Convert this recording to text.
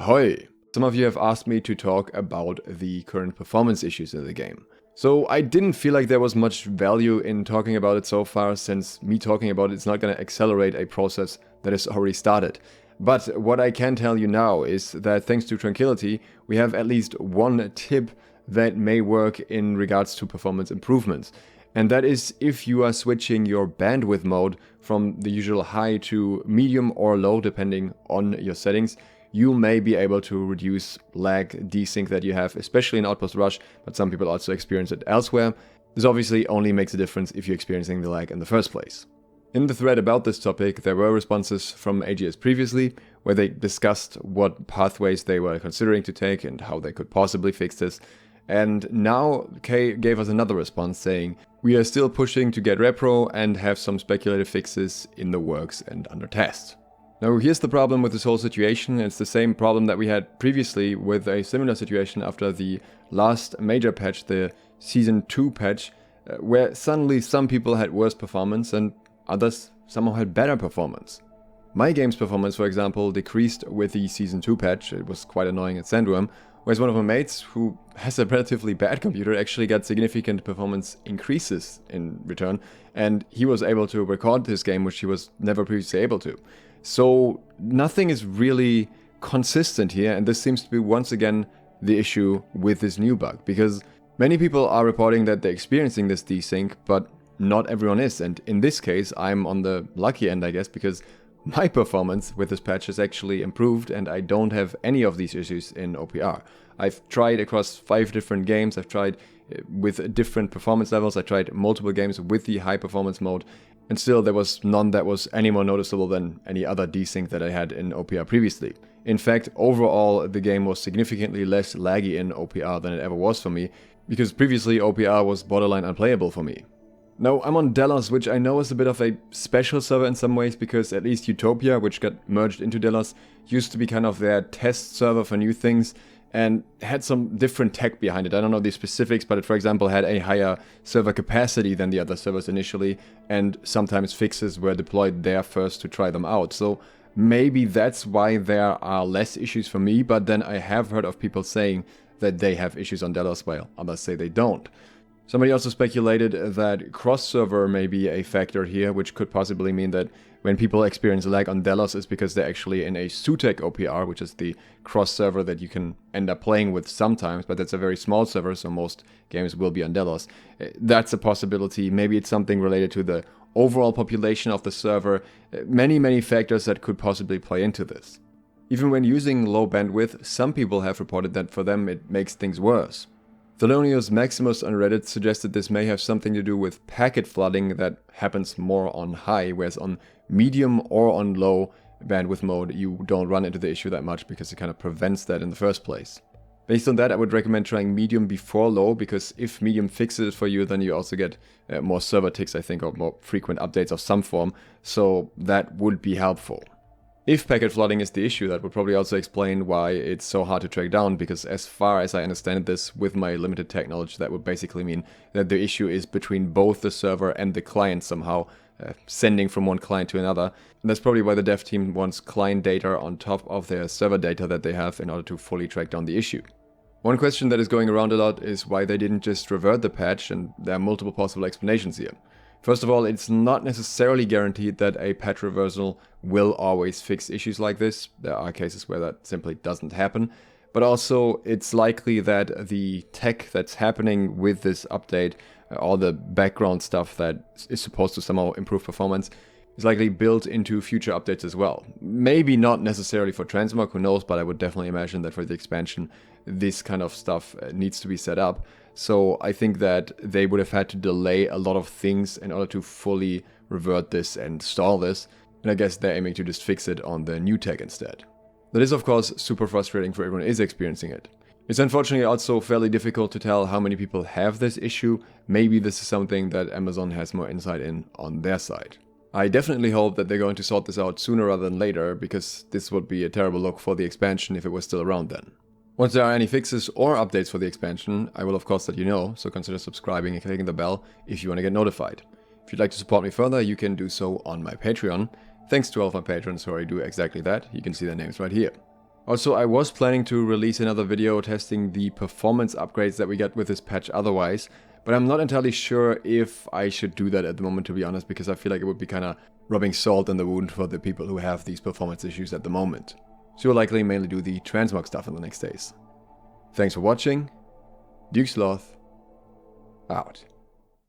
Ahoy! Some of you have asked me to talk about the current performance issues in the game. So I didn't feel like there was much value in talking about it so far, since me talking about it is not going to accelerate a process that is already started. But what I can tell you now is that thanks to Tranquility, we have at least one tip that may work in regards to performance improvements. And that is if you are switching your bandwidth mode from the usual high to medium or low, depending on your settings, you may be able to reduce lag desync that you have, especially in Outpost Rush, but some people also experience it elsewhere. This obviously only makes a difference if you're experiencing the lag in the first place. In the thread about this topic, there were responses from AGS previously, where they discussed what pathways they were considering to take and how they could possibly fix this. And now Kay gave us another response saying, we are still pushing to get repro and have some speculative fixes in the works and under test. Now here's the problem with this whole situation. It's the same problem that we had previously with a similar situation after the last major patch, the Season 2 patch, where suddenly some people had worse performance and others somehow had better performance. My game's performance, for example, decreased with the Season 2 patch. It was quite annoying at Sandworm, whereas one of my mates, who has a relatively bad computer, actually got significant performance increases in return, and he was able to record his game, which he was never previously able to. So nothing is really consistent here, and this seems to be once again the issue with this new bug, because many people are reporting that they're experiencing this desync, but not everyone is, and in this case I'm on the lucky end, I guess, because my performance with this patch has actually improved and I don't have any of these issues in OPR. I've tried across 5 different games, I've tried with different performance levels, I tried multiple games with the high performance mode, and still there was none that was any more noticeable than any other desync that I had in OPR previously. In fact, overall the game was significantly less laggy in OPR than it ever was for me, because previously OPR was borderline unplayable for me. Now, I'm on Delos, which I know is a bit of a special server in some ways, because at least Utopia, which got merged into Delos, used to be kind of their test server for new things, and had some different tech behind it. I don't know the specifics, but it, for example, had a higher server capacity than the other servers initially, and sometimes fixes were deployed there first to try them out. So maybe that's why there are less issues for me, but then I have heard of people saying that they have issues on Delos, while others say they don't. Somebody also speculated that cross-server may be a factor here, which could possibly mean that when people experience lag on Delos is because they're actually in a SUTEC OPR, which is the cross-server that you can end up playing with sometimes, but that's a very small server, so most games will be on Delos. That's a possibility. Maybe it's something related to the overall population of the server. Many factors that could possibly play into this. Even when using low bandwidth, some people have reported that for them it makes things worse. Thelonious Maximus on Reddit suggested this may have something to do with packet flooding that happens more on high, whereas on medium or on low bandwidth mode you don't run into the issue that much because it kind of prevents that in the first place. Based on that, I would recommend trying medium before low, because if medium fixes it for you, then you also get more server ticks, I think, or more frequent updates of some form, so that would be helpful. If packet flooding is the issue, that would probably also explain why it's so hard to track down, because as far as I understand this, with my limited tech knowledge, that would basically mean that the issue is between both the server and the client somehow, sending from one client to another. And that's probably why the dev team wants client data on top of their server data that they have in order to fully track down the issue. One question that is going around a lot is why they didn't just revert the patch, and there are multiple possible explanations here. First of all, it's not necessarily guaranteed that a patch reversal will always fix issues like this. There are cases where that simply doesn't happen. But also, it's likely that the tech that's happening with this update, all the background stuff that is supposed to somehow improve performance, is likely built into future updates as well. Maybe not necessarily for Transmog, who knows, but I would definitely imagine that for the expansion, this kind of stuff needs to be set up. So I think that they would have had to delay a lot of things in order to fully revert this and stall this. And I guess they're aiming to just fix it on the new tech instead. That is, of course, super frustrating for everyone who is experiencing it. It's unfortunately also fairly difficult to tell how many people have this issue. Maybe this is something that Amazon has more insight in on their side. I definitely hope that they're going to sort this out sooner rather than later, because this would be a terrible look for the expansion if it was still around then. Once there are any fixes or updates for the expansion, I will of course let you know, so consider subscribing and clicking the bell if you want to get notified. If you'd like to support me further, you can do so on my Patreon. Thanks to all of my patrons who already do exactly that. You can see their names right here. Also, I was planning to release another video testing the performance upgrades that we got with this patch otherwise, but I'm not entirely sure if I should do that at the moment, to be honest, because I feel like it would be kind of rubbing salt in the wound for the people who have these performance issues at the moment. So we'll likely mainly do the transmog stuff in the next days. Thanks for watching. SLOTH out.